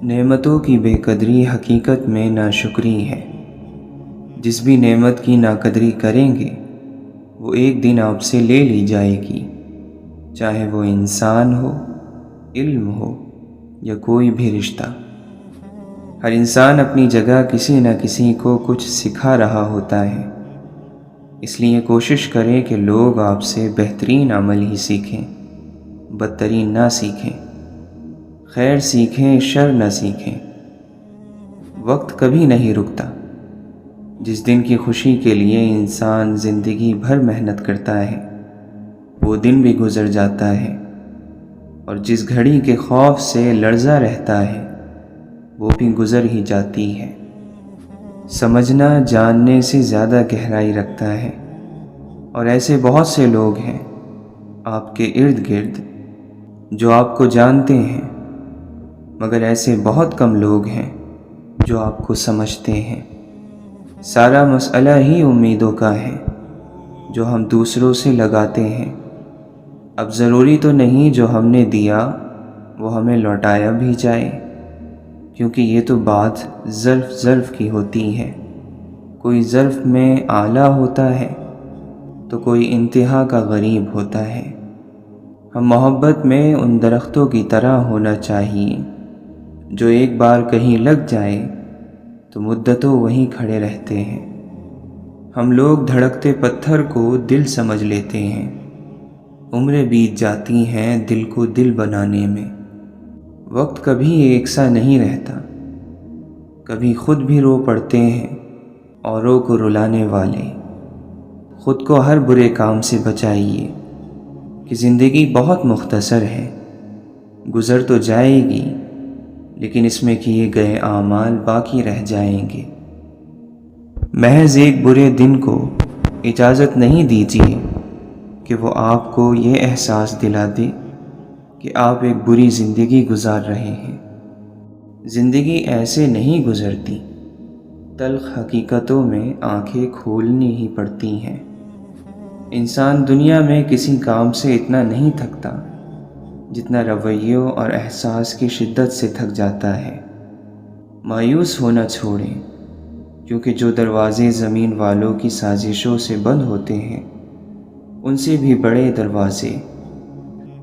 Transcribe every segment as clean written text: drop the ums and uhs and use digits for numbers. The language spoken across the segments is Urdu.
نعمتوں کی بے قدری حقیقت میں ناشکری ہے۔ جس بھی نعمت کی ناقدری کریں گے وہ ایک دن آپ سے لے لی جائے گی، چاہے وہ انسان ہو، علم ہو یا کوئی بھی رشتہ۔ ہر انسان اپنی جگہ کسی نہ کسی کو کچھ سکھا رہا ہوتا ہے، اس لیے کوشش کریں کہ لوگ آپ سے بہترین عمل ہی سیکھیں، بدترین نہ سیکھیں، خیر سیکھیں شر نہ سیکھیں۔ وقت کبھی نہیں رکتا۔ جس دن کی خوشی کے لیے انسان زندگی بھر محنت کرتا ہے وہ دن بھی گزر جاتا ہے، اور جس گھڑی کے خوف سے لرزا رہتا ہے وہ بھی گزر ہی جاتی ہے۔ سمجھنا جاننے سے زیادہ گہرائی رکھتا ہے، اور ایسے بہت سے لوگ ہیں آپ کے ارد گرد جو آپ کو جانتے ہیں، مگر ایسے بہت کم لوگ ہیں جو آپ کو سمجھتے ہیں۔ سارا مسئلہ ہی امیدوں کا ہے جو ہم دوسروں سے لگاتے ہیں۔ اب ضروری تو نہیں جو ہم نے دیا وہ ہمیں لوٹایا بھی جائے، کیونکہ یہ تو بات ظرف کی ہوتی ہے۔ کوئی ظرف میں اعلیٰ ہوتا ہے تو کوئی انتہا کا غریب ہوتا ہے۔ ہم محبت میں ان درختوں کی طرح ہونا چاہیے جو ایک بار کہیں لگ جائے تو مدتوں وہیں کھڑے رہتے ہیں۔ ہم لوگ دھڑکتے پتھر کو دل سمجھ لیتے ہیں، عمریں بیت جاتی ہیں دل کو دل بنانے میں۔ وقت کبھی ایک سا نہیں رہتا، کبھی خود بھی رو پڑتے ہیں اوروں کو رلانے والے۔ خود کو ہر برے کام سے بچائیے کہ زندگی بہت مختصر ہے، گزر تو جائے گی لیکن اس میں کیے گئے اعمال باقی رہ جائیں گے۔ محض ایک برے دن کو اجازت نہیں دیجیے کہ وہ آپ کو یہ احساس دلا دے کہ آپ ایک بری زندگی گزار رہے ہیں۔ زندگی ایسے نہیں گزرتی، تلخ حقیقتوں میں آنکھیں کھولنی ہی پڑتی ہیں۔ انسان دنیا میں کسی کام سے اتنا نہیں تھکتا جتنا رویوں اور احساس کی شدت سے تھک جاتا ہے۔ مایوس ہونا چھوڑیں، کیونکہ جو دروازے زمین والوں کی سازشوں سے بند ہوتے ہیں ان سے بھی بڑے دروازے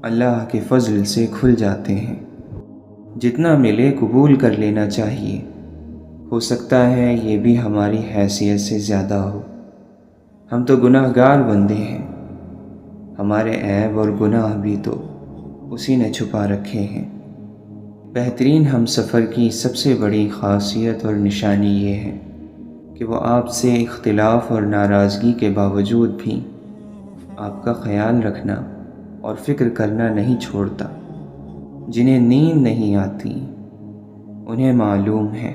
اللہ کے فضل سے کھل جاتے ہیں۔ جتنا ملے قبول کر لینا چاہیے، ہو سکتا ہے یہ بھی ہماری حیثیت سے زیادہ ہو۔ ہم تو گناہ گار بندے ہیں، ہمارے عیب اور گناہ بھی تو اسی نے چھپا رکھے ہیں۔ بہترین ہم سفر کی سب سے بڑی خاصیت اور نشانی یہ ہے کہ وہ آپ سے اختلاف اور ناراضگی کے باوجود بھی آپ کا خیال رکھنا اور فکر کرنا نہیں چھوڑتا۔ جنہیں نیند نہیں آتی انہیں معلوم ہے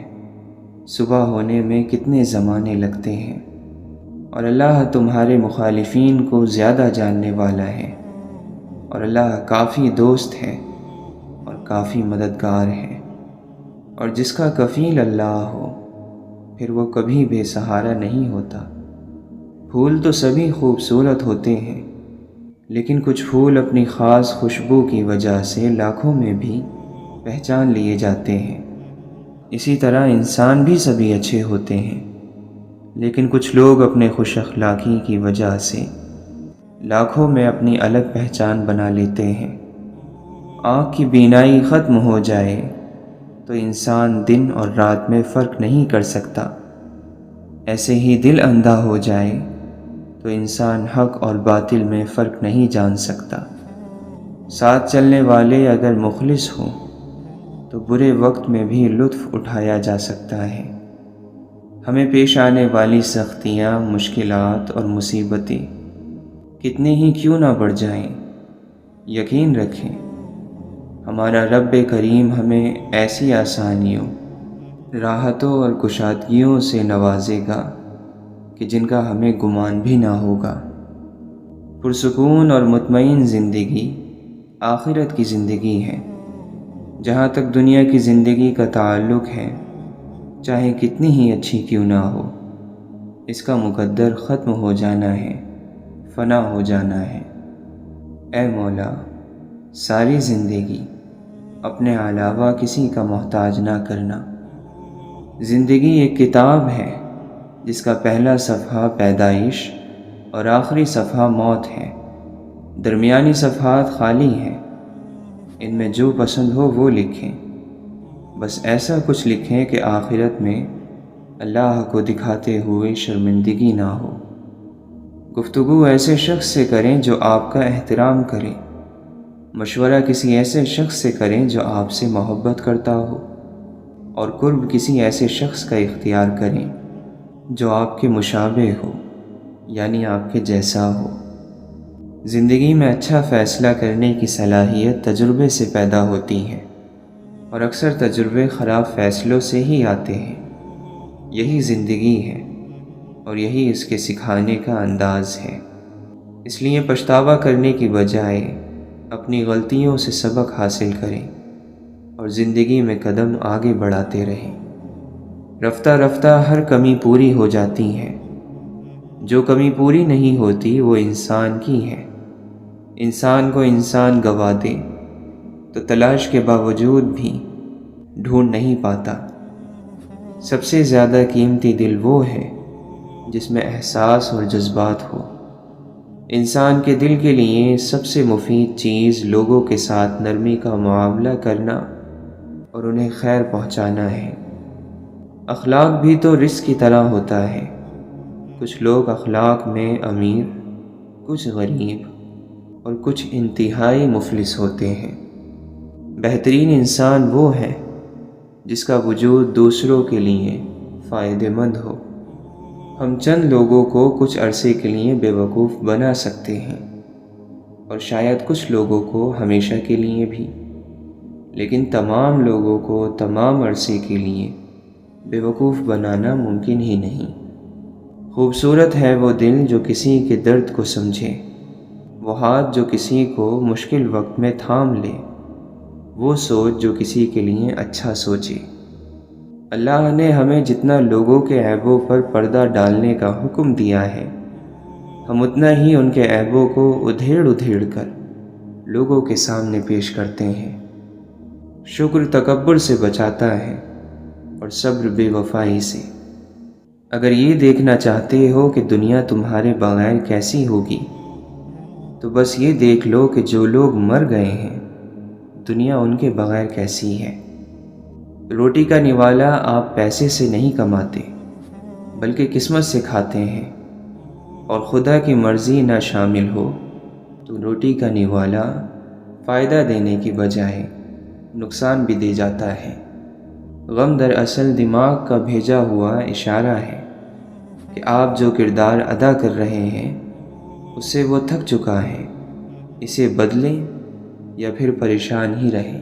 صبح ہونے میں کتنے زمانے لگتے ہیں، اور اللہ تمہارے مخالفین کو زیادہ جاننے والا ہے، اور اللہ کافی دوست ہے اور کافی مددگار ہے۔ اور جس کا کفیل اللہ ہو پھر وہ کبھی بے سہارا نہیں ہوتا۔ پھول تو سبھی خوبصورت ہوتے ہیں، لیکن کچھ پھول اپنی خاص خوشبو کی وجہ سے لاکھوں میں بھی پہچان لیے جاتے ہیں۔ اسی طرح انسان بھی سبھی اچھے ہوتے ہیں، لیکن کچھ لوگ اپنے خوش اخلاقی کی وجہ سے لاکھوں میں اپنی الگ پہچان بنا لیتے ہیں۔ آنکھ کی بینائی ختم ہو جائے تو انسان دن اور رات میں فرق نہیں کر سکتا، ایسے ہی دل اندھا ہو جائے تو انسان حق اور باطل میں فرق نہیں جان سکتا۔ ساتھ چلنے والے اگر مخلص ہوں تو برے وقت میں بھی لطف اٹھایا جا سکتا ہے۔ ہمیں پیش آنے والی سختیاں، مشکلات اور مصیبتیں کتنے ہی کیوں نہ بڑھ جائیں، یقین رکھیں ہمارا رب کریم ہمیں ایسی آسانیوں، راحتوں اور کشادگیوں سے نوازے گا کہ جن کا ہمیں گمان بھی نہ ہوگا۔ پرسکون اور مطمئن زندگی آخرت کی زندگی ہے۔ جہاں تک دنیا کی زندگی کا تعلق ہے، چاہے کتنی ہی اچھی کیوں نہ ہو، اس کا مقدر ختم ہو جانا ہے، فنا ہو جانا ہے۔ اے مولا، ساری زندگی اپنے علاوہ کسی کا محتاج نہ کرنا۔ زندگی ایک کتاب ہے جس کا پہلا صفحہ پیدائش اور آخری صفحہ موت ہے، درمیانی صفحات خالی ہیں۔ ان میں جو پسند ہو وہ لکھیں، بس ایسا کچھ لکھیں کہ آخرت میں اللہ کو دکھاتے ہوئے شرمندگی نہ ہو۔ گفتگو ایسے شخص سے کریں جو آپ کا احترام کرے، مشورہ کسی ایسے شخص سے کریں جو آپ سے محبت کرتا ہو، اور قرب کسی ایسے شخص کا اختیار کریں جو آپ کے مشابہ ہو، یعنی آپ کے جیسا ہو۔ زندگی میں اچھا فیصلہ کرنے کی صلاحیت تجربے سے پیدا ہوتی ہے، اور اکثر تجربے خراب فیصلوں سے ہی آتے ہیں۔ یہی زندگی ہے اور یہی اس کے سکھانے کا انداز ہے۔ اس لیے پچھتاوا کرنے کی بجائے اپنی غلطیوں سے سبق حاصل کریں اور زندگی میں قدم آگے بڑھاتے رہیں۔ رفتہ رفتہ ہر کمی پوری ہو جاتی ہے، جو کمی پوری نہیں ہوتی وہ انسان کی ہے۔ انسان کو انسان گوا دے تو تلاش کے باوجود بھی ڈھونڈ نہیں پاتا۔ سب سے زیادہ قیمتی دل وہ ہے جس میں احساس اور جذبات ہو۔ انسان کے دل کے لیے سب سے مفید چیز لوگوں کے ساتھ نرمی کا معاملہ کرنا اور انہیں خیر پہنچانا ہے۔ اخلاق بھی تو رزق کی طرح ہوتا ہے۔ کچھ لوگ اخلاق میں امیر، کچھ غریب اور کچھ انتہائی مفلس ہوتے ہیں۔ بہترین انسان وہ ہے جس کا وجود دوسروں کے لیے فائدہ مند ہو۔ ہم چند لوگوں کو کچھ عرصے کے لیے بے وقوف بنا سکتے ہیں، اور شاید کچھ لوگوں کو ہمیشہ کے لیے بھی، لیکن تمام لوگوں کو تمام عرصے کے لیے بے وقوف بنانا ممکن ہی نہیں۔ خوبصورت ہے وہ دل جو کسی کے درد کو سمجھے، وہ ہاتھ جو کسی کو مشکل وقت میں تھام لے، وہ سوچ جو کسی کے لیے اچھا سوچے۔ اللہ نے ہمیں جتنا لوگوں کے عیبوں پر پردہ ڈالنے کا حکم دیا ہے، ہم اتنا ہی ان کے عیبوں کو ادھیڑ ادھیڑ کر لوگوں کے سامنے پیش کرتے ہیں۔ شکر تکبر سے بچاتا ہے اور صبر بے وفائی سے۔ اگر یہ دیکھنا چاہتے ہو کہ دنیا تمہارے بغیر کیسی ہوگی، تو بس یہ دیکھ لو کہ جو لوگ مر گئے ہیں دنیا ان کے بغیر کیسی ہے۔ روٹی کا نوالا آپ پیسے سے نہیں کماتے بلکہ قسمت سے کھاتے ہیں، اور خدا کی مرضی نہ شامل ہو تو روٹی کا نوالا فائدہ دینے کی بجائے نقصان بھی دے جاتا ہے۔ غم دراصل دماغ کا بھیجا ہوا اشارہ ہے کہ آپ جو کردار ادا کر رہے ہیں اس سے وہ تھک چکا ہے، اسے بدلیں یا پھر پریشان ہی رہیں۔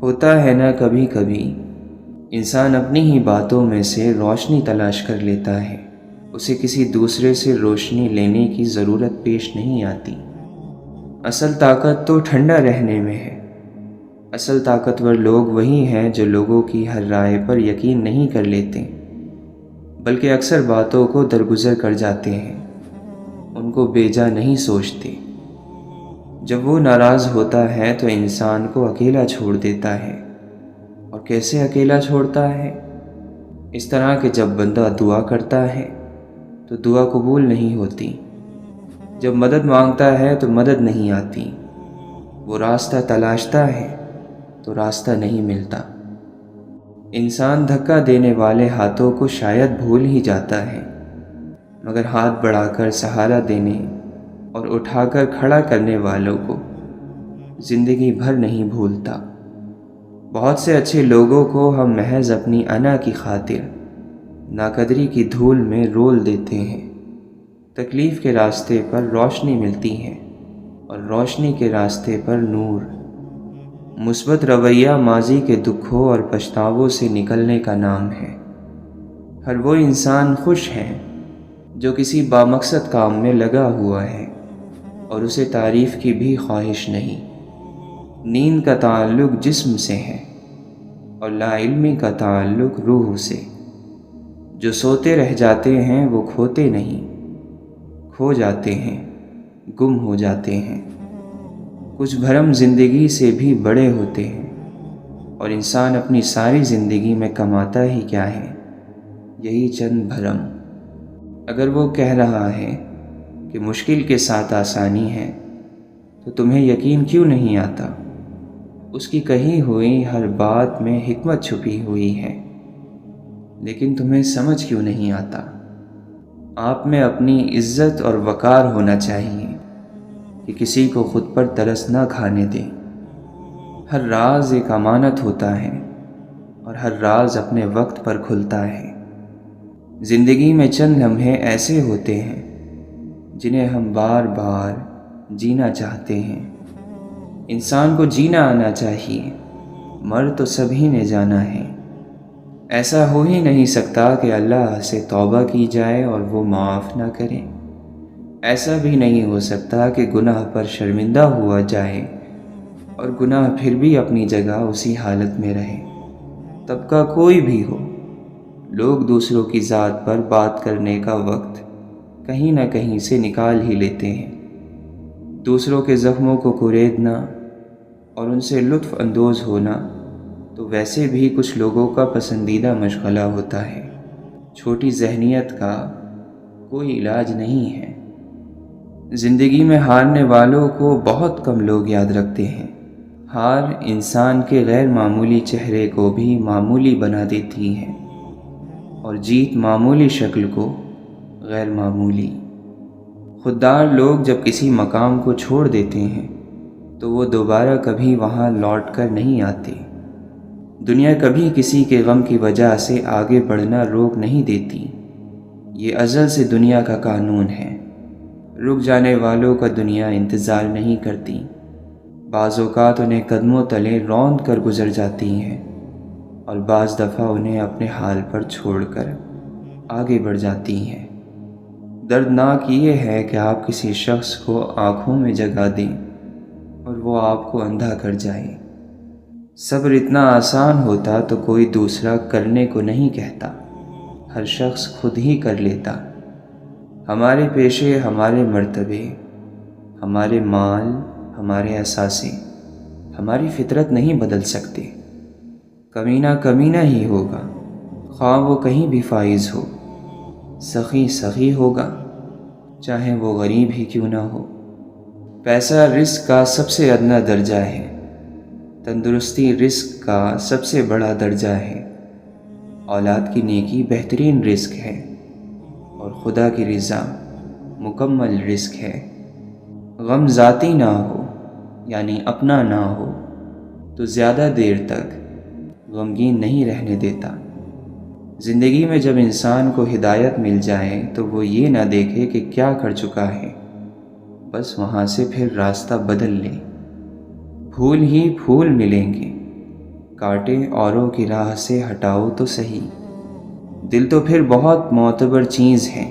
ہوتا ہے نا کبھی کبھی انسان اپنی ہی باتوں میں سے روشنی تلاش کر لیتا ہے، اسے کسی دوسرے سے روشنی لینے کی ضرورت پیش نہیں آتی۔ اصل طاقت تو ٹھنڈا رہنے میں ہے۔ اصل طاقتور لوگ وہی ہیں جو لوگوں کی ہر رائے پر یقین نہیں کر لیتے بلکہ اکثر باتوں کو درگزر کر جاتے ہیں، ان کو بیجا نہیں سوچتے۔ جب وہ ناراض ہوتا ہے تو انسان کو اکیلا چھوڑ دیتا ہے، اور کیسے اکیلا چھوڑتا ہے؟ اس طرح کہ جب بندہ دعا کرتا ہے تو دعا قبول نہیں ہوتی، جب مدد مانگتا ہے تو مدد نہیں آتی، وہ راستہ تلاشتا ہے تو راستہ نہیں ملتا۔ انسان دھکا دینے والے ہاتھوں کو شاید بھول ہی جاتا ہے، مگر ہاتھ بڑھا کر سہارا دینے اور اٹھا کر کھڑا کرنے والوں کو زندگی بھر نہیں بھولتا۔ بہت سے اچھے لوگوں کو ہم محض اپنی انا کی خاطر ناقدری کی دھول میں رول دیتے ہیں۔ تکلیف کے راستے پر روشنی ملتی ہے اور روشنی کے راستے پر نور۔ مثبت رویہ ماضی کے دکھوں اور پچھتاووں سے نکلنے کا نام ہے۔ ہر وہ انسان خوش ہے جو کسی بامقصد کام میں لگا ہوا ہے اور اسے تعریف کی بھی خواہش نہیں۔ نیند کا تعلق جسم سے ہے اور لا علمی کا تعلق روح سے۔ جو سوتے رہ جاتے ہیں وہ کھوتے نہیں، کھو جاتے ہیں، گم ہو جاتے ہیں۔ کچھ بھرم زندگی سے بھی بڑے ہوتے ہیں، اور انسان اپنی ساری زندگی میں کماتا ہی کیا ہے؟ یہی چند بھرم۔ اگر وہ کہہ رہا ہے کہ مشکل کے ساتھ آسانی ہے تو تمہیں یقین کیوں نہیں آتا؟ اس کی کہی ہوئی ہر بات میں حکمت چھپی ہوئی ہے، لیکن تمہیں سمجھ کیوں نہیں آتا؟ آپ میں اپنی عزت اور وقار ہونا چاہیے کہ کسی کو خود پر ترس نہ کھانے دیں۔ ہر راز ایک امانت ہوتا ہے، اور ہر راز اپنے وقت پر کھلتا ہے۔ زندگی میں چند لمحے ایسے ہوتے ہیں جنہیں ہم بار بار جینا چاہتے ہیں۔ انسان کو جینا آنا چاہیے، مر تو سبھی نے جانا ہے۔ ایسا ہو ہی نہیں سکتا کہ اللہ سے توبہ کی جائے اور وہ معاف نہ کرے۔ ایسا بھی نہیں ہو سکتا کہ گناہ پر شرمندہ ہوا جائے اور گناہ پھر بھی اپنی جگہ اسی حالت میں رہے۔ طبقہ کوئی بھی ہو، لوگ دوسروں کی ذات پر بات کرنے کا وقت کہیں نہ کہیں سے نکال ہی لیتے ہیں۔ دوسروں کے زخموں کو کریدنا اور ان سے لطف اندوز ہونا تو ویسے بھی کچھ لوگوں کا پسندیدہ مشغلہ ہوتا ہے۔ چھوٹی ذہنیت کا کوئی علاج نہیں ہے۔ زندگی میں ہارنے والوں کو بہت کم لوگ یاد رکھتے ہیں۔ ہار انسان کے غیر معمولی چہرے کو بھی معمولی بنا دیتی ہے، اور جیت معمولی شکل کو غیر معمولی۔ خوددار لوگ جب کسی مقام کو چھوڑ دیتے ہیں تو وہ دوبارہ کبھی وہاں لوٹ کر نہیں آتے۔ دنیا کبھی کسی کے غم کی وجہ سے آگے بڑھنا روک نہیں دیتی۔ یہ ازل سے دنیا کا قانون ہے۔ رک جانے والوں کا دنیا انتظار نہیں کرتی۔ بعض اوقات انہیں قدموں تلے روند کر گزر جاتی ہیں، اور بعض دفعہ انہیں اپنے حال پر چھوڑ کر آگے بڑھ جاتی ہیں۔ دردناک یہ ہے کہ آپ کسی شخص کو آنکھوں میں جگہ دیں اور وہ آپ کو اندھا کر جائے۔ صبر اتنا آسان ہوتا تو کوئی دوسرا کرنے کو نہیں کہتا، ہر شخص خود ہی کر لیتا۔ ہمارے پیشے، ہمارے مرتبے، ہمارے مال، ہمارے اثاثے، ہماری فطرت نہیں بدل سکتے۔ کمینہ کمینہ ہی ہوگا، خواہ وہ کہیں بھی فائز ہو۔ سخی سخی ہوگا، چاہے وہ غریب ہی کیوں نہ ہو۔ پیسہ رزق کا سب سے ادنا درجہ ہے، تندرستی رزق کا سب سے بڑا درجہ ہے، اولاد کی نیکی بہترین رزق ہے، اور خدا کی رضا مکمل رزق ہے۔ غم ذاتی نہ ہو، یعنی اپنا نہ ہو، تو زیادہ دیر تک غمگین نہیں رہنے دیتا۔ زندگی میں جب انسان کو ہدایت مل جائے تو وہ یہ نہ دیکھے کہ کیا کر چکا ہے، بس وہاں سے پھر راستہ بدل لے۔ پھول ہی پھول ملیں گے، کانٹے اوروں کی راہ سے ہٹاؤ تو صحیح۔ دل تو پھر بہت معتبر چیز ہے،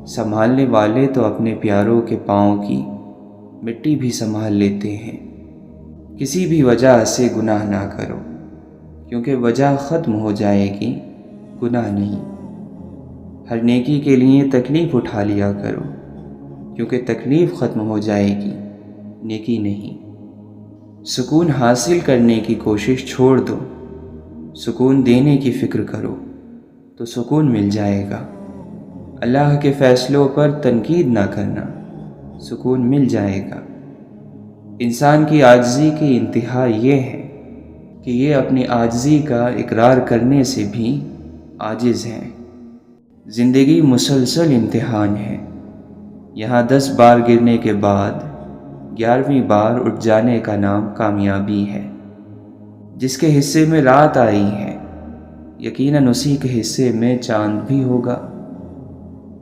سنبھالنے والے تو اپنے پیاروں کے پاؤں کی مٹی بھی سنبھال لیتے ہیں۔ کسی بھی وجہ سے گناہ نہ کرو، کیونکہ وجہ ختم ہو جائے گی، گناہ نہیں۔ ہر نیکی کے لیے تکلیف اٹھا لیا کرو، کیونکہ تکلیف ختم ہو جائے گی، نیکی نہیں۔ سکون حاصل کرنے کی کوشش چھوڑ دو، سکون دینے کی فکر کرو تو سکون مل جائے گا۔ اللہ کے فیصلوں پر تنقید نہ کرنا، سکون مل جائے گا۔ انسان کی عاجزی کی انتہا یہ ہے کہ یہ اپنی عاجزی کا اقرار کرنے سے بھی عاجز ہے۔ زندگی مسلسل امتحان ہے، یہاں 10 بار گرنے کے بعد 11ویں بار اٹھ جانے کا نام کامیابی ہے۔ جس کے حصے میں رات آئی ہے، یقیناً اسی کے حصے میں چاند بھی ہوگا۔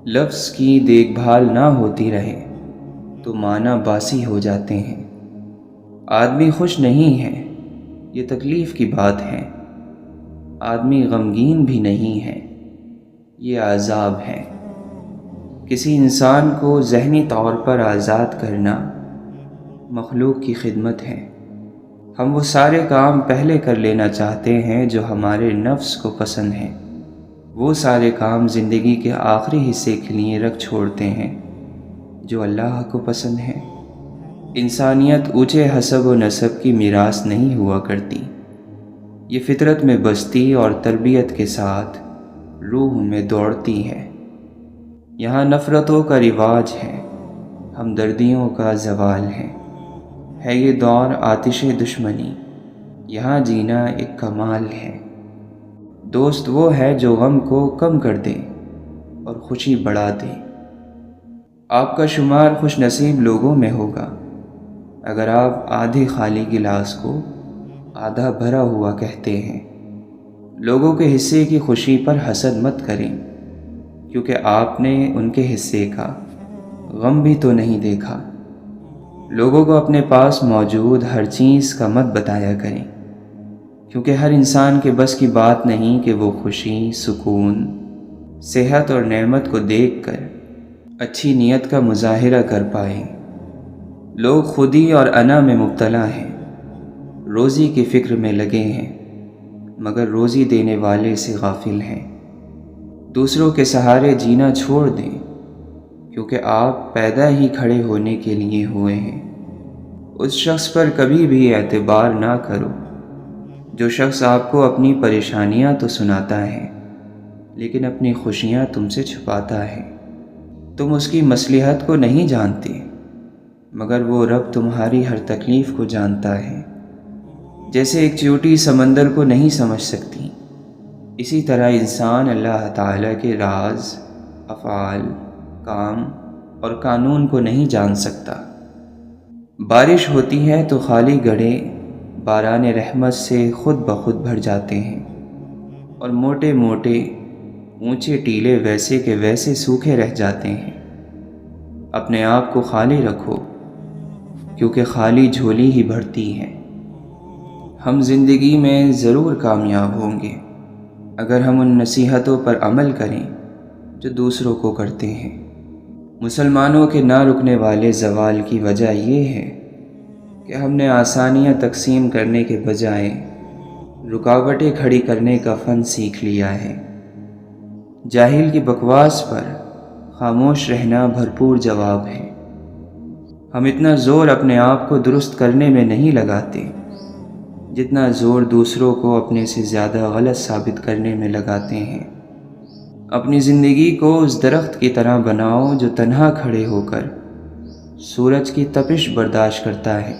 لفظ کی دیکھ بھال نہ ہوتی رہے تو معنی باسی ہو جاتے ہیں۔ آدمی خوش نہیں ہے، یہ تکلیف کی بات ہے۔ آدمی غمگین بھی نہیں ہے، یہ عذاب ہے۔ کسی انسان کو ذہنی طور پر آزاد کرنا مخلوق کی خدمت ہے۔ ہم وہ سارے کام پہلے کر لینا چاہتے ہیں جو ہمارے نفس کو پسند ہیں، وہ سارے کام زندگی کے آخری حصے کے لیے رکھ چھوڑتے ہیں جو اللہ کو پسند ہیں۔ انسانیت اونچے حسب و نسب کی میراث نہیں ہوا کرتی، یہ فطرت میں بستی اور تربیت کے ساتھ روح میں دوڑتی ہے۔ یہاں نفرتوں کا رواج ہے، ہمدردیوں کا زوال ہے یہ دور آتش دشمنی، یہاں جینا ایک کمال ہے۔ دوست وہ ہے جو غم کو کم کر دے اور خوشی بڑھا دے۔ آپ کا شمار خوش نصیب لوگوں میں ہوگا اگر آپ آدھے خالی گلاس کو آدھا بھرا ہوا کہتے ہیں۔ لوگوں کے حصے کی خوشی پر حسد مت کریں، کیونکہ آپ نے ان کے حصے کا غم بھی تو نہیں دیکھا۔ لوگوں کو اپنے پاس موجود ہر چیز کا مت بتایا کریں، کیونکہ ہر انسان کے بس کی بات نہیں کہ وہ خوشی، سکون، صحت اور نعمت کو دیکھ کر اچھی نیت کا مظاہرہ کر پائے۔ لوگ خودی اور انا میں مبتلا ہیں، روزی کی فکر میں لگے ہیں، مگر روزی دینے والے سے غافل ہیں۔ دوسروں کے سہارے جینا چھوڑ دیں، کیونکہ آپ پیدا ہی کھڑے ہونے کے لیے ہوئے ہیں۔ اس شخص پر کبھی بھی اعتبار نہ کرو جو شخص آپ کو اپنی پریشانیاں تو سناتا ہے لیکن اپنی خوشیاں تم سے چھپاتا ہے۔ تم اس کی مصلحت کو نہیں جانتے، مگر وہ رب تمہاری ہر تکلیف کو جانتا ہے۔ جیسے ایک چیوٹی سمندر کو نہیں سمجھ سکتی، اسی طرح انسان اللہ تعالیٰ کے راز، افعال، کام اور قانون کو نہیں جان سکتا۔ بارش ہوتی ہے تو خالی گڑھے باران رحمت سے خود بخود بھر جاتے ہیں، اور موٹے موٹے اونچے ٹیلے ویسے کے ویسے سوکھے رہ جاتے ہیں۔ اپنے آپ کو خالی رکھو، کیونکہ خالی جھولی ہی بھرتی ہے۔ ہم زندگی میں ضرور کامیاب ہوں گے اگر ہم ان نصیحتوں پر عمل کریں جو دوسروں کو کرتے ہیں۔ مسلمانوں کے نہ رکنے والے زوال کی وجہ یہ ہے کہ ہم نے آسانیاں تقسیم کرنے کے بجائے رکاوٹیں کھڑی کرنے کا فن سیکھ لیا ہے۔ جاہل کی بکواس پر خاموش رہنا بھرپور جواب ہے۔ ہم اتنا زور اپنے آپ کو درست کرنے میں نہیں لگاتے جتنا زور دوسروں کو اپنے سے زیادہ غلط ثابت کرنے میں لگاتے ہیں۔ اپنی زندگی کو اس درخت کی طرح بناؤ جو تنہا کھڑے ہو کر سورج کی تپش برداشت کرتا ہے،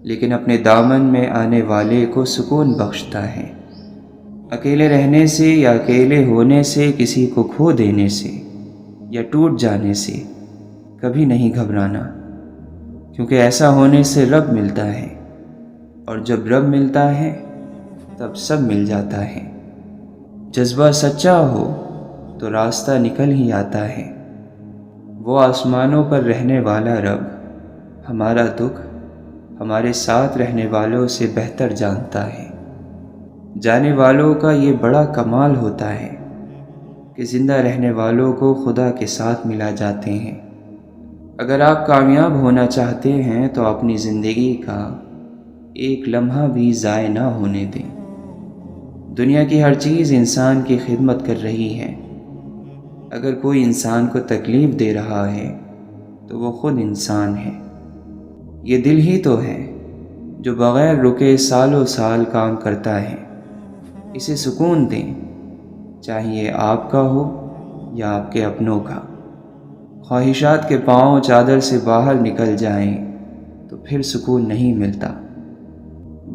لیکن اپنے دامن میں آنے والے کو سکون بخشتا ہے۔ اکیلے رہنے سے یا اکیلے ہونے سے، کسی کو کھو دینے سے یا ٹوٹ جانے سے کبھی نہیں گھبرانا، کیونکہ ایسا ہونے سے رب ملتا ہے، اور جب رب ملتا ہے تب سب مل جاتا ہے۔ جذبہ سچا ہو تو راستہ نکل ہی آتا ہے۔ وہ آسمانوں پر رہنے والا رب ہمارا دکھ ہمارے ساتھ رہنے والوں سے بہتر جانتا ہے۔ جانے والوں کا یہ بڑا کمال ہوتا ہے کہ زندہ رہنے والوں کو خدا کے ساتھ ملا جاتے ہیں۔ اگر آپ کامیاب ہونا چاہتے ہیں تو اپنی زندگی کا ایک لمحہ بھی ضائع نہ ہونے دیں۔ دنیا کی ہر چیز انسان کی خدمت کر رہی ہے۔ اگر کوئی انسان کو تکلیف دے رہا ہے تو وہ خود انسان ہے۔ یہ دل ہی تو ہے جو بغیر رکے سالوں سال کام کرتا ہے۔ اسے سکون دیں، چاہیے آپ کا ہو یا آپ کے اپنوں کا۔ خواہشات کے پاؤں چادر سے باہر نکل جائیں تو پھر سکون نہیں ملتا۔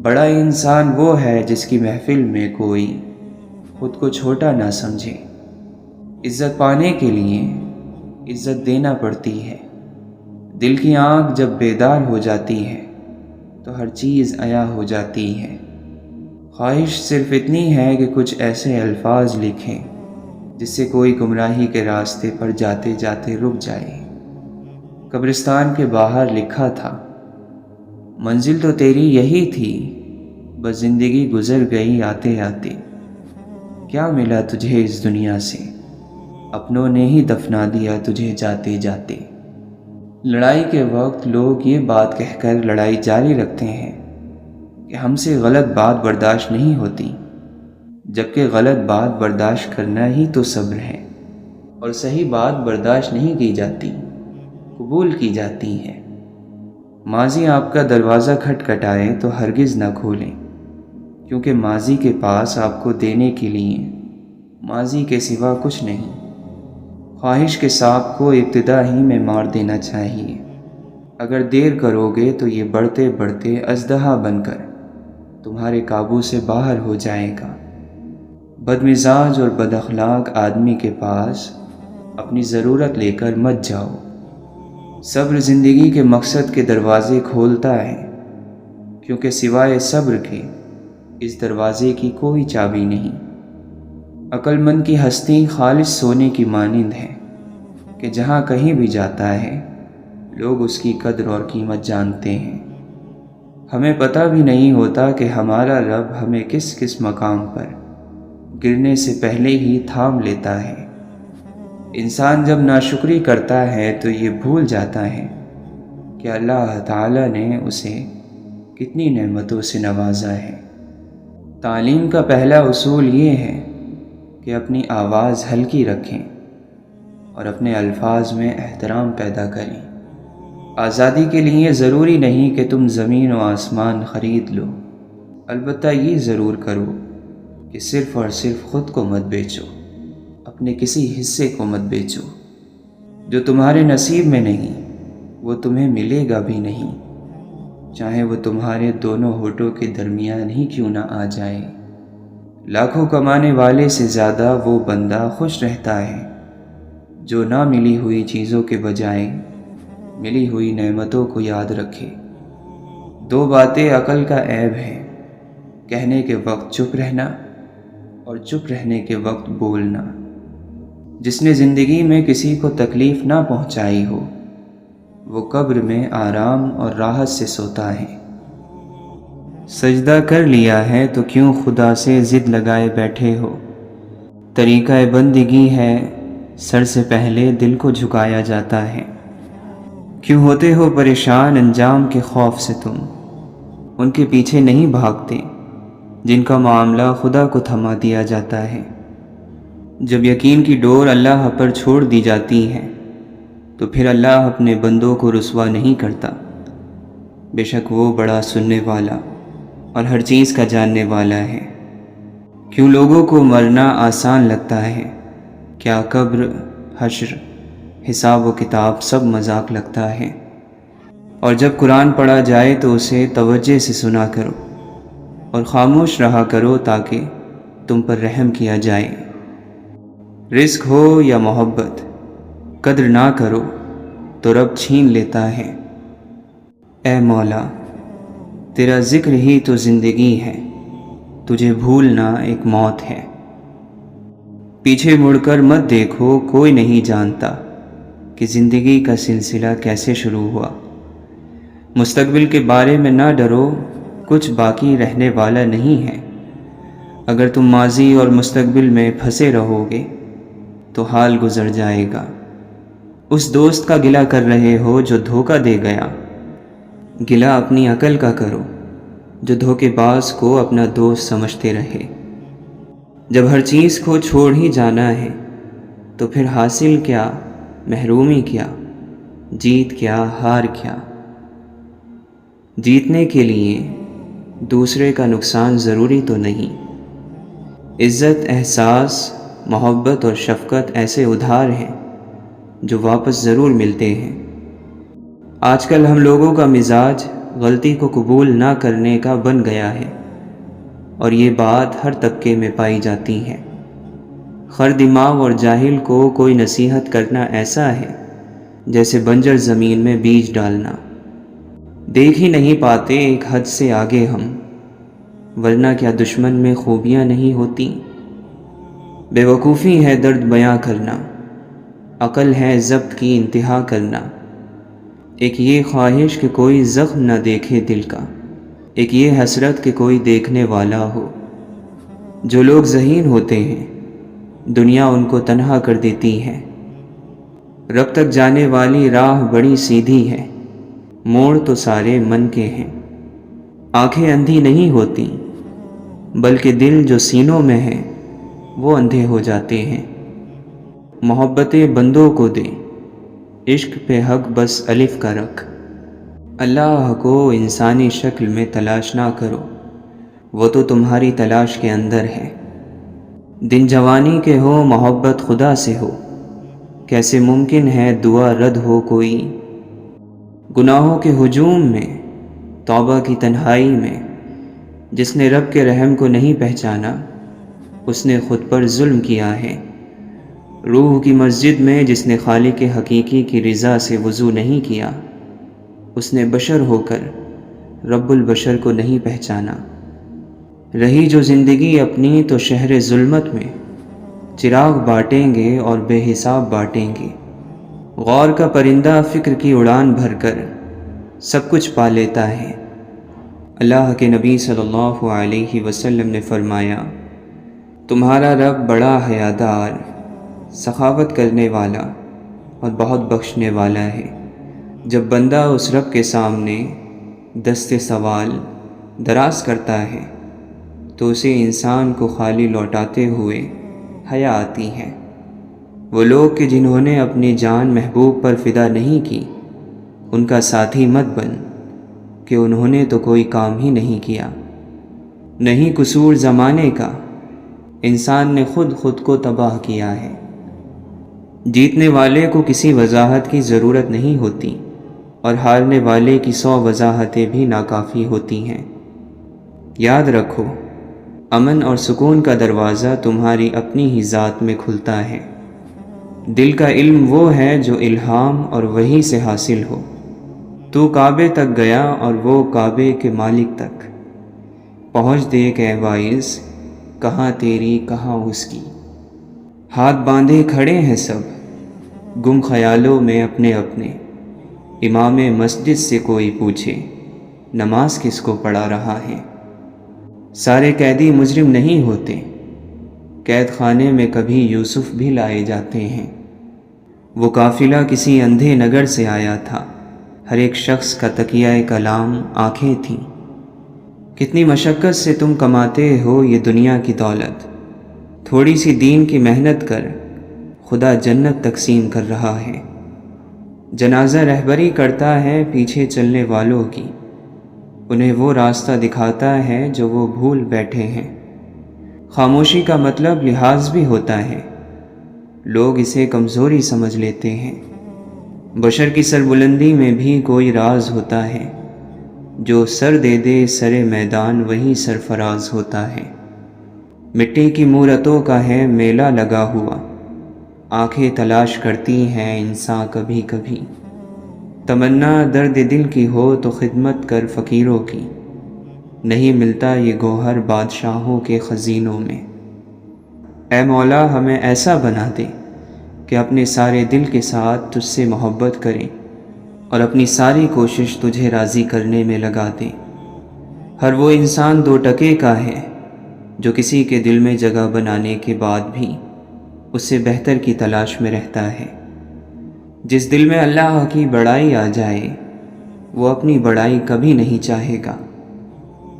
بڑا انسان وہ ہے جس کی محفل میں کوئی خود کو چھوٹا نہ سمجھے۔ عزت پانے کے لیے عزت دینا پڑتی ہے۔ دل کی آنکھ جب بیدار ہو جاتی ہے تو ہر چیز عیاں ہو جاتی ہے۔ خواہش صرف اتنی ہے کہ کچھ ایسے الفاظ لکھیں جس سے کوئی گمراہی کے راستے پر جاتے جاتے رک جائے۔ قبرستان کے باہر لکھا تھا، منزل تو تیری یہی تھی، بس زندگی گزر گئی آتے آتے۔ کیا ملا تجھے اس دنیا سے، اپنوں نے ہی دفنا دیا تجھے جاتے جاتے۔ لڑائی کے وقت لوگ یہ بات کہہ کر لڑائی جاری رکھتے ہیں کہ ہم سے غلط بات برداشت نہیں ہوتی، جبکہ غلط بات برداشت کرنا ہی تو صبر ہے، اور صحیح بات برداشت نہیں کی جاتی، قبول کی جاتی ہے۔ ماضی آپ کا دروازہ کھٹکھٹائے تو ہرگز نہ کھولیں، کیونکہ ماضی کے پاس آپ کو دینے کے لیے ماضی کے سوا کچھ نہیں۔ خواہش کے سانپ کو ابتدا ہی میں مار دینا چاہیے۔ اگر دیر کرو گے تو یہ بڑھتے بڑھتے اژدہا بن کر تمہارے قابو سے باہر ہو جائے گا۔ بدمزاج اور بد اخلاق آدمی کے پاس اپنی ضرورت لے کر مت جاؤ۔ صبر زندگی کے مقصد کے دروازے کھولتا ہے، کیونکہ سوائے صبر کے اس دروازے کی کوئی چابی نہیں۔ عقل مند کی ہستی خالص سونے کی مانند ہے کہ جہاں کہیں بھی جاتا ہے لوگ اس کی قدر اور قیمت جانتے ہیں۔ ہمیں پتہ بھی نہیں ہوتا کہ ہمارا رب ہمیں کس کس مقام پر گرنے سے پہلے ہی تھام لیتا ہے۔ انسان جب ناشکری کرتا ہے تو یہ بھول جاتا ہے کہ اللہ تعالیٰ نے اسے کتنی نعمتوں سے نوازا ہے۔ تعلیم کا پہلا اصول یہ ہے کہ اپنی آواز ہلکی رکھیں اور اپنے الفاظ میں احترام پیدا کریں۔ آزادی کے لیے ضروری نہیں کہ تم زمین و آسمان خرید لو، البتہ یہ ضرور کرو کہ صرف اور صرف خود کو مت بیچو، اپنے کسی حصے کو مت بیچو۔ جو تمہارے نصیب میں نہیں وہ تمہیں ملے گا بھی نہیں، چاہے وہ تمہارے دونوں ہونٹوں کے درمیان ہی کیوں نہ آ جائے۔ لاکھوں کمانے والے سے زیادہ وہ بندہ خوش رہتا ہے جو نہ ملی ہوئی چیزوں کے بجائے ملی ہوئی نعمتوں کو یاد رکھے۔ دو باتیں عقل کا عیب ہے، کہنے کے وقت چپ رہنا اور چپ رہنے کے وقت بولنا۔ جس نے زندگی میں کسی کو تکلیف نہ پہنچائی ہو وہ قبر میں آرام اور راحت سے سوتا ہے۔ سجدہ کر لیا ہے تو کیوں خدا سے ضد لگائے بیٹھے ہو؟ طریقہ بندگی ہے سر سے پہلے دل کو جھکایا جاتا ہے۔ کیوں ہوتے ہو پریشان انجام کے خوف سے؟ تم ان کے پیچھے نہیں بھاگتے جن کا معاملہ خدا کو تھما دیا جاتا ہے۔ جب یقین کی ڈور اللہ پر چھوڑ دی جاتی ہے تو پھر اللہ اپنے بندوں کو رسوا نہیں کرتا۔ بے شک وہ بڑا سننے والا اور ہر چیز کا جاننے والا ہے۔ کیوں لوگوں کو مرنا آسان لگتا ہے؟ کیا قبر، حشر، حساب و کتاب سب مذاق لگتا ہے؟ اور جب قرآن پڑھا جائے تو اسے توجہ سے سنا کرو اور خاموش رہا کرو تاکہ تم پر رحم کیا جائے۔ رزق ہو یا محبت، قدر نہ کرو تو رب چھین لیتا ہے۔ اے مولا، تیرا ذکر ہی تو زندگی ہے، تجھے بھولنا ایک موت ہے۔ پیچھے مڑ کر مت دیکھو، کوئی نہیں جانتا کہ زندگی کا سلسلہ کیسے شروع ہوا۔ مستقبل کے بارے میں نہ ڈرو، کچھ باقی رہنے والا نہیں ہے۔ اگر تم ماضی اور مستقبل میں پھنسے رہو گے تو حال گزر جائے گا۔ اس دوست کا گلہ کر رہے ہو جو دھوکہ دے گیا، گلہ اپنی عقل کا کرو جو دھوکے باز کو اپنا دوست سمجھتے رہے۔ جب ہر چیز کو چھوڑ ہی جانا ہے تو پھر حاصل کیا، محرومی کیا، جیت کیا، ہار کیا؟ جیتنے کے لیے دوسرے کا نقصان ضروری تو نہیں۔ عزت، احساس، محبت اور شفقت ایسے ادھار ہیں جو واپس ضرور ملتے ہیں۔ آج کل ہم لوگوں کا مزاج غلطی کو قبول نہ کرنے کا بن گیا ہے، اور یہ بات ہر طبقے میں پائی جاتی ہے۔ خر دماغ اور جاہل کو کوئی نصیحت کرنا ایسا ہے جیسے بنجر زمین میں بیج ڈالنا۔ دیکھ ہی نہیں پاتے ایک حد سے آگے ہم، ورنہ کیا دشمن میں خوبیاں نہیں ہوتی؟ بے وقوفی ہے درد بیاں کرنا، عقل ہے ضبط کی انتہا کرنا۔ ایک یہ خواہش کہ کوئی زخم نہ دیکھے دل کا، ایک یہ حسرت کہ کوئی دیکھنے والا ہو۔ جو لوگ ذہین ہوتے ہیں دنیا ان کو تنہا کر دیتی ہے۔ رب تک جانے والی راہ بڑی سیدھی ہے، موڑ تو سارے من کے ہیں۔ آنکھیں اندھی نہیں ہوتی بلکہ دل جو سینوں میں ہے وہ اندھے ہو جاتے ہیں۔ محبتیں بندوں کو دے، عشق پہ حق بس الف کا رکھ۔ اللہ کو انسانی شکل میں تلاش نہ کرو، وہ تو تمہاری تلاش کے اندر ہے۔ دن جوانی کے ہو محبت خدا سے ہو، کیسے ممکن ہے دعا رد ہو کوئی؟ گناہوں کے ہجوم میں، توبہ کی تنہائی میں، جس نے رب کے رحم کو نہیں پہچانا اس نے خود پر ظلم کیا ہے۔ روح کی مسجد میں جس نے خالق حقیقی کی رضا سے وضو نہیں کیا اس نے بشر ہو کر رب البشر کو نہیں پہچانا۔ رہی جو زندگی اپنی تو شہر ظلمت میں چراغ بانٹیں گے اور بے حساب بانٹیں گے۔ غور کا پرندہ فکر کی اڑان بھر کر سب کچھ پا لیتا ہے۔ اللہ کے نبی صلی اللہ علیہ وسلم نے فرمایا، تمہارا رب بڑا حیادار، سخاوت کرنے والا اور بہت بخشنے والا ہے۔ جب بندہ اس رب کے سامنے دست سوال دراز کرتا ہے تو اسے انسان کو خالی لوٹاتے ہوئے حیا آتی ہے۔ وہ لوگ کہ جنہوں نے اپنی جان محبوب پر فدا نہیں کی، ان کا ساتھی مت بن کہ انہوں نے تو کوئی کام ہی نہیں کیا۔ نہیں قصور زمانے کا، انسان نے خود کو تباہ کیا ہے۔ جیتنے والے کو کسی وضاحت کی ضرورت نہیں ہوتی اور ہارنے والے کی 100 وضاحتیں بھی ناکافی ہوتی ہیں۔ یاد رکھو، امن اور سکون کا دروازہ تمہاری اپنی ہی ذات میں کھلتا ہے۔ دل کا علم وہ ہے جو الہام اور وحی سے حاصل ہو۔ تو کعبے تک گیا اور وہ کعبے کے مالک تک پہنچ دے کہ واعظ، کہاں تیری کہاں اس کی۔ ہاتھ باندھے کھڑے ہیں سب گم خیالوں میں اپنے اپنے، امام مسجد سے کوئی پوچھے نماز کس کو پڑھا رہا ہے۔ سارے قیدی مجرم نہیں ہوتے، قید خانے میں کبھی یوسف بھی لائے جاتے ہیں۔ وہ قافلہ کسی اندھے نگر سے آیا تھا، ہر ایک شخص کا تکیہ کلام آنکھیں تھیں۔ کتنی مشقت سے تم کماتے ہو یہ دنیا کی دولت، تھوڑی سی دین کی محنت کر خدا جنت تقسیم کر رہا ہے۔ جنازہ رہبری کرتا ہے پیچھے چلنے والوں کی، انہیں وہ راستہ دکھاتا ہے جو وہ بھول بیٹھے ہیں۔ خاموشی کا مطلب لحاظ بھی ہوتا ہے، لوگ اسے کمزوری سمجھ لیتے ہیں۔ بشر کی سربلندی میں بھی کوئی راز ہوتا ہے، جو سر دے دے سر میدان وہی سرفراز ہوتا ہے۔ مٹی کی مورتوں کا ہے میلہ لگا ہوا، آنکھیں تلاش کرتی ہیں انسان کبھی کبھی۔ تمنا درد دل کی ہو تو خدمت کر فقیروں کی، نہیں ملتا یہ گوہر بادشاہوں کے خزینوں میں۔ اے مولا ہمیں ایسا بنا دے کہ اپنے سارے دل کے ساتھ تجھ سے محبت کریں اور اپنی ساری کوشش تجھے راضی کرنے میں لگا دیں۔ ہر وہ انسان 2 ٹکے کا ہے جو کسی کے دل میں جگہ بنانے کے بعد بھی اس سے بہتر کی تلاش میں رہتا ہے۔ جس دل میں اللہ کی بڑائی آ جائے وہ اپنی بڑائی کبھی نہیں چاہے گا۔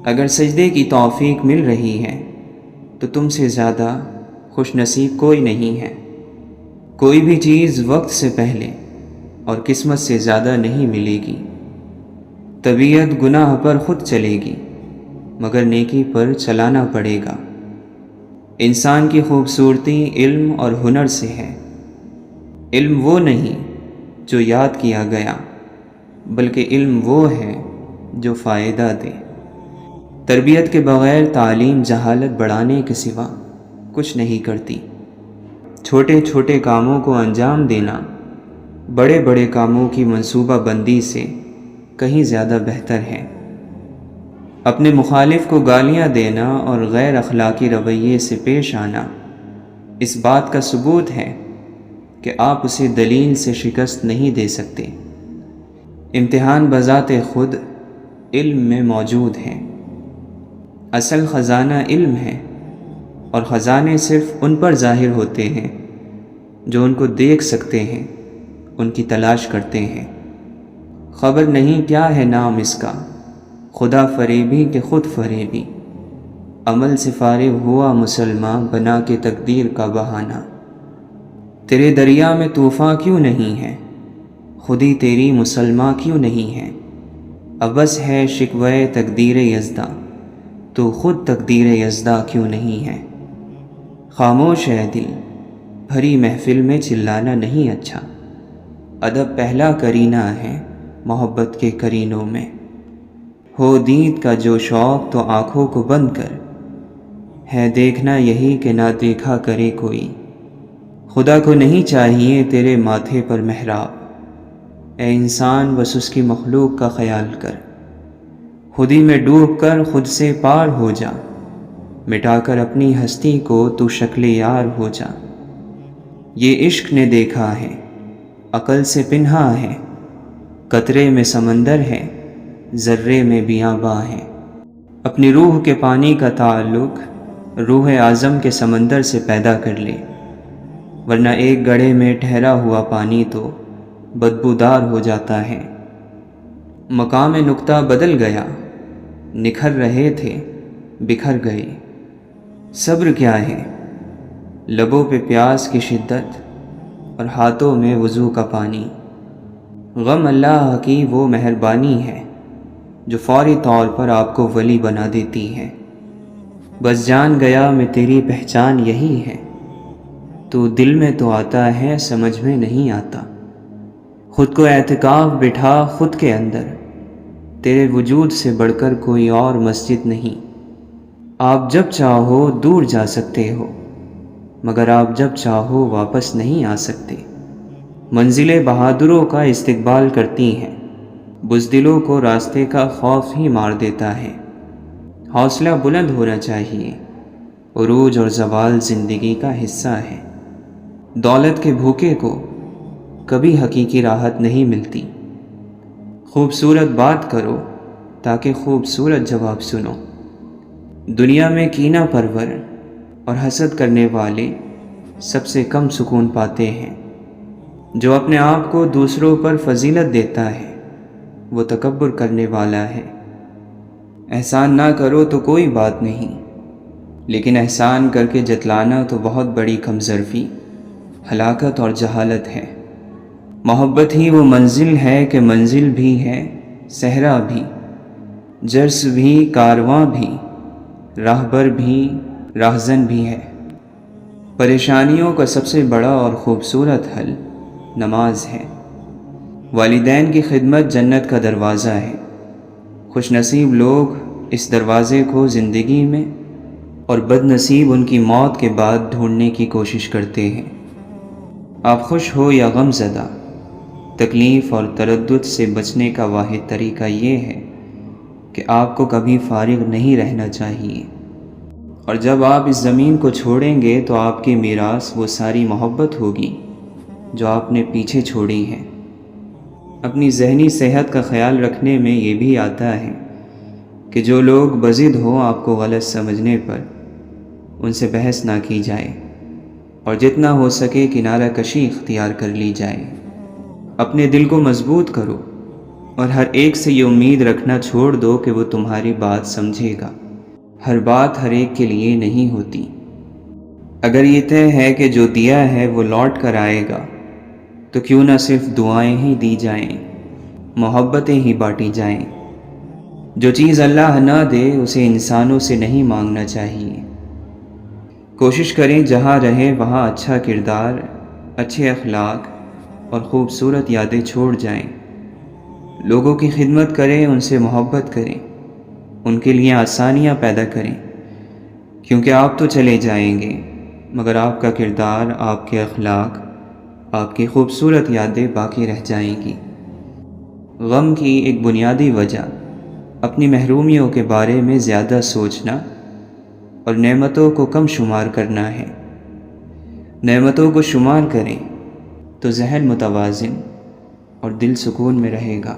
اگر سجدے کی توفیق مل رہی ہے تو تم سے زیادہ خوش نصیب کوئی نہیں ہے۔ کوئی بھی چیز وقت سے پہلے اور قسمت سے زیادہ نہیں ملے گی۔ طبیعت گناہ پر خود چلے گی مگر نیکی پر چلانا پڑے گا۔ انسان کی خوبصورتی علم اور ہنر سے ہے۔ علم وہ نہیں جو یاد کیا گیا، بلکہ علم وہ ہے جو فائدہ دے۔ تربیت کے بغیر تعلیم جہالت بڑھانے کے سوا کچھ نہیں کرتی۔ چھوٹے چھوٹے کاموں کو انجام دینا بڑے بڑے کاموں کی منصوبہ بندی سے کہیں زیادہ بہتر ہے۔ اپنے مخالف کو گالیاں دینا اور غیر اخلاقی رویے سے پیش آنا اس بات کا ثبوت ہے کہ آپ اسے دلیل سے شکست نہیں دے سکتے۔ امتحان بذات خود علم میں موجود ہے۔ اصل خزانہ علم ہے اور خزانے صرف ان پر ظاہر ہوتے ہیں جو ان کو دیکھ سکتے ہیں، ان کی تلاش کرتے ہیں۔ خبر نہیں کیا ہے نام اس کا، خدا فریبی کہ خود فریبی، عمل سے فارغ ہوا مسلمان بنا کے تقدیر کا بہانہ۔ تیرے دریا میں طوفاں کیوں نہیں ہے، خودی تیری مسلمان کیوں نہیں ہے۔ ابس ہے شکوہ تقدیر یزداں، تو خود تقدیر یزداں کیوں نہیں ہے؟ خاموش ہے دل، بھری محفل میں چلانا نہیں اچھا، ادب پہلا کرینہ ہے محبت کے کرینوں میں۔ ہو دید کا جو شوق تو آنکھوں کو بند کر، ہے دیکھنا یہی کہ نہ دیکھا کرے کوئی۔ خدا کو نہیں چاہیے تیرے ماتھے پر محراب، اے انسان بس اس کی مخلوق کا خیال کر۔ خود ہی میں ڈوب کر خود سے پار ہو جا، مٹا کر اپنی ہستی کو تو شکل یار ہو جا۔ یہ عشق نے دیکھا ہے، عقل سے پنہا ہے، قطرے میں سمندر ہے، ذرے میں بیاباں ہے۔ اپنی روح کے پانی کا تعلق روح اعظم کے سمندر سے پیدا کر لے، ورنہ ایک گڑھے میں ٹھہرا ہوا پانی تو بدبودار ہو جاتا ہے۔ مقام نقطہ بدل گیا، نکھر رہے تھے بکھر گئے۔ صبر کیا ہے؟ لبوں پہ پیاس کی شدت اور ہاتھوں میں وضو کا پانی۔ غم اللہ کی وہ مہربانی ہے جو فوری طور پر آپ کو ولی بنا دیتی ہے۔ بس جان گیا میں تیری پہچان یہی ہے، تو دل میں تو آتا ہے سمجھ میں نہیں آتا۔ خود کو اعتکاف بٹھا خود کے اندر، تیرے وجود سے بڑھ کر کوئی اور مسجد نہیں۔ آپ جب چاہو دور جا سکتے ہو، مگر آپ جب چاہو واپس نہیں آ سکتے۔ منزلیں بہادروں کا استقبال کرتی ہیں، بزدلوں کو راستے کا خوف ہی مار دیتا ہے۔ حوصلہ بلند ہونا چاہیے، عروج اور زوال زندگی کا حصہ ہے۔ دولت کے بھوکے کو کبھی حقیقی راحت نہیں ملتی۔ خوبصورت بات کرو تاکہ خوبصورت جواب سنو۔ دنیا میں کینہ پرور اور حسد کرنے والے سب سے کم سکون پاتے ہیں۔ جو اپنے آپ کو دوسروں پر فضیلت دیتا ہے وہ تکبر کرنے والا ہے۔ احسان نہ کرو تو کوئی بات نہیں، لیکن احسان کر کے جتلانا تو بہت بڑی کمظرفی، ہلاکت اور جہالت ہے۔ محبت ہی وہ منزل ہے کہ منزل بھی ہے صحرا بھی، جرس بھی کارواں بھی، راہبر بھی راہزن بھی ہے۔ پریشانیوں کا سب سے بڑا اور خوبصورت حل نماز ہے۔ والدین کی خدمت جنت کا دروازہ ہے۔ خوش نصیب لوگ اس دروازے کو زندگی میں اور بد نصیب ان کی موت کے بعد ڈھونڈنے کی کوشش کرتے ہیں۔ آپ خوش ہو یا غم زدہ، تکلیف اور تردد سے بچنے کا واحد طریقہ یہ ہے کہ آپ کو کبھی فارغ نہیں رہنا چاہیے۔ اور جب آپ اس زمین کو چھوڑیں گے تو آپ کی میراث وہ ساری محبت ہوگی جو آپ نے پیچھے چھوڑی ہے۔ اپنی ذہنی صحت کا خیال رکھنے میں یہ بھی آتا ہے کہ جو لوگ بضد ہوں آپ کو غلط سمجھنے پر، ان سے بحث نہ کی جائے، اور جتنا ہو سکے کنارہ کشی اختیار کر لی جائے۔ اپنے دل کو مضبوط کرو اور ہر ایک سے یہ امید رکھنا چھوڑ دو کہ وہ تمہاری بات سمجھے گا۔ ہر بات ہر ایک کے لیے نہیں ہوتی۔ اگر یہ طے ہے کہ جو دیا ہے وہ لوٹ کر آئے گا، تو کیوں نہ صرف دعائیں ہی دی جائیں، محبتیں ہی بانٹی جائیں۔ جو چیز اللہ نہ دے اسے انسانوں سے نہیں مانگنا چاہیے۔ کوشش کریں جہاں رہیں وہاں اچھا کردار، اچھے اخلاق اور خوبصورت یادیں چھوڑ جائیں۔ لوگوں کی خدمت کریں، ان سے محبت کریں، ان کے لیے آسانیاں پیدا کریں، کیونکہ آپ تو چلے جائیں گے مگر آپ کا کردار، آپ کے اخلاق، آپ کی خوبصورت یادیں باقی رہ جائیں گی۔ غم کی ایک بنیادی وجہ اپنی محرومیوں کے بارے میں زیادہ سوچنا اور نعمتوں کو کم شمار کرنا ہے۔ نعمتوں کو شمار کریں تو ذہن متوازن اور دل سکون میں رہے گا۔